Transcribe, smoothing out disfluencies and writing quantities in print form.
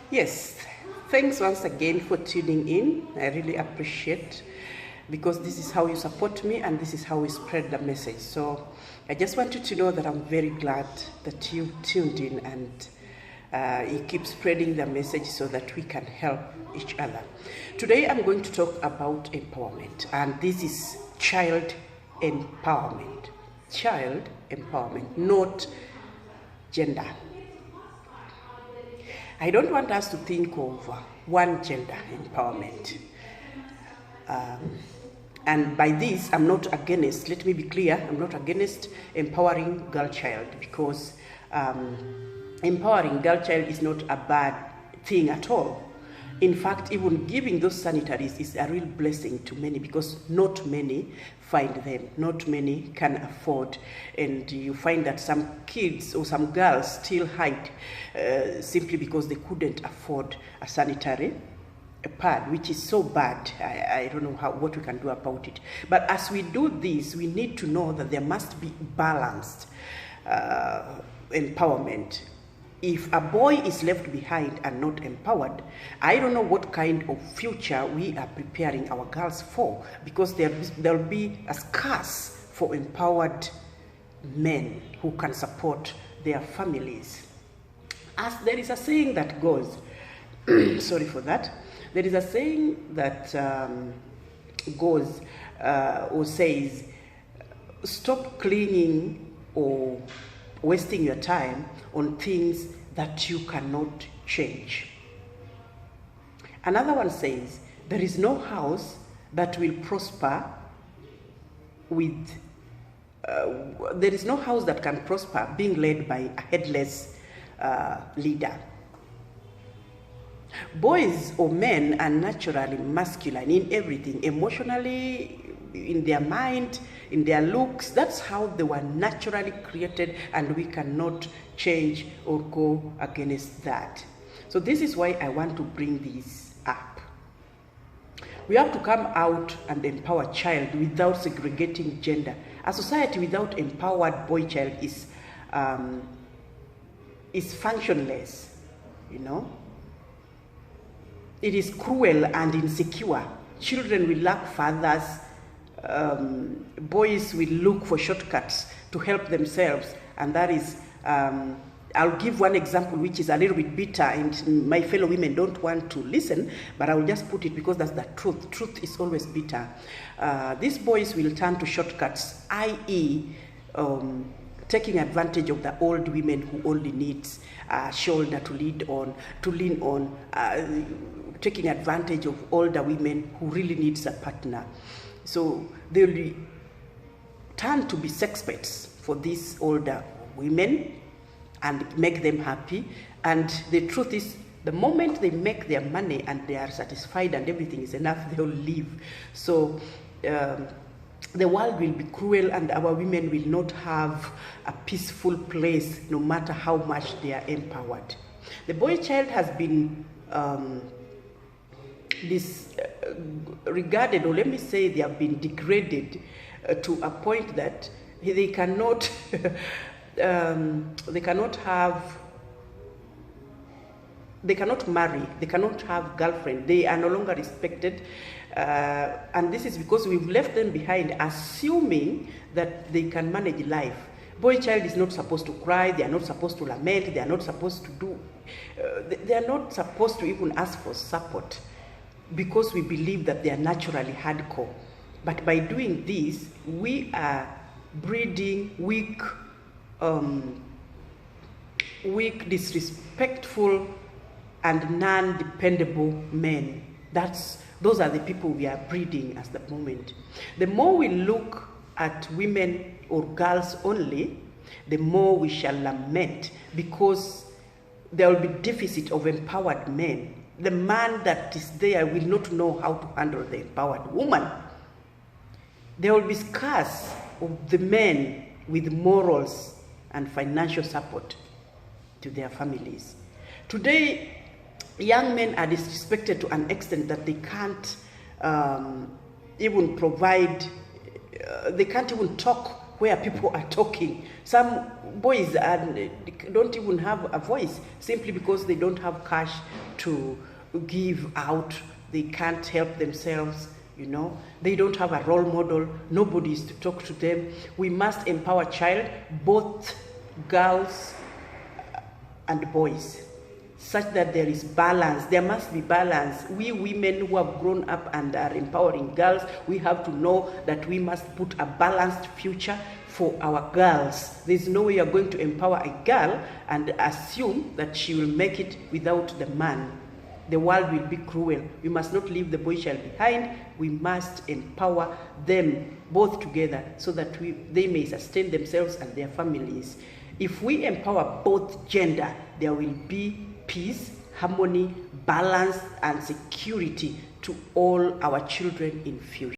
Yes, thanks once again for tuning in. I really appreciate because this is how you support me and this is how we spread the message. So I just want you to know that I'm very glad that you tuned in and you keep spreading the message so that we can help each other. Today I'm going to talk about empowerment, and this is child empowerment. Child empowerment, not gender. I don't want us to think of one gender empowerment. And by this, I'm not against, let me be clear, I'm not against empowering girl child, because empowering girl child is not a bad thing at all. In fact, even giving those sanitaries is a real blessing to many, because not many find them, not many can afford. And you find that some kids or some girls still hide simply because they couldn't afford a sanitary pad, which is so bad. I don't know what we can do about it. But as we do this, we need to know that there must be balanced empowerment. If a boy is left behind and not empowered, I don't know what kind of future we are preparing our girls for, because there will be a scarce for empowered men who can support their families. As there is a saying that goes, sorry for that, there is a saying that goes or says, stop clinging or wasting your time on things that you cannot change. Another one says, there is no house that will prosper with, there is no house that can prosper being led by a headless leader. Boys or men are naturally masculine in everything, emotionally, in their mind, in their looks. That's how they were naturally created, and we cannot change or go against that. So this is why I want to bring this up. We have to come out and empower child without segregating gender. A society without empowered boy child is functionless, you know. It is cruel and insecure. Children will lack fathers. Boys will look for shortcuts to help themselves, and that is, I'll give one example which is a little bit bitter, and my fellow women don't want to listen, but I will just put it because that's the truth. Truth is always bitter. These boys will turn to shortcuts, i.e., taking advantage of the old women who only needs a shoulder to lean on, taking advantage of older women who really needs a partner. So they'll turn to be sex pets for these older women and make them happy. And the truth is, the moment they make their money and they are satisfied and everything is enough, they'll leave. So the world will be cruel, and our women will not have a peaceful place no matter how much they are empowered. The boy child has been disregarded, or let me say they have been degraded to a point that they cannot marry, they cannot have girlfriend, they are no longer respected, and this is because we've left them behind, assuming that they can manage life. Boy child is not supposed to cry, they are not supposed to lament, they are not supposed to do, they are not supposed to even ask for support, because we believe that they are naturally hardcore. But by doing this, we are breeding weak, disrespectful, and non-dependable men. Those are the people we are breeding at the moment. The more we look at women or girls only, the more we shall lament, because there will be deficit of empowered men. The man that is there will not know how to handle the empowered woman. There will be scarce of the men with morals and financial support to their families. Today, young men are disrespected to an extent that they can't even provide, they can't even talk where people are talking. Some boys don't even have a voice simply because they don't have cash to give out. They can't help themselves, you know. They don't have a role model. Nobody is to talk to them. We must empower child, both girls and boys, such that there is balance. There must be balance. We women who have grown up and are empowering girls, we have to know that we must put a balanced future for our girls. There's no way you're going to empower a girl and assume that she will make it without the man. The world will be cruel. We must not leave the boy child behind. We must empower them both together so that they may sustain themselves and their families. If we empower both gender, there will be peace, harmony, balance, and security to all our children in future.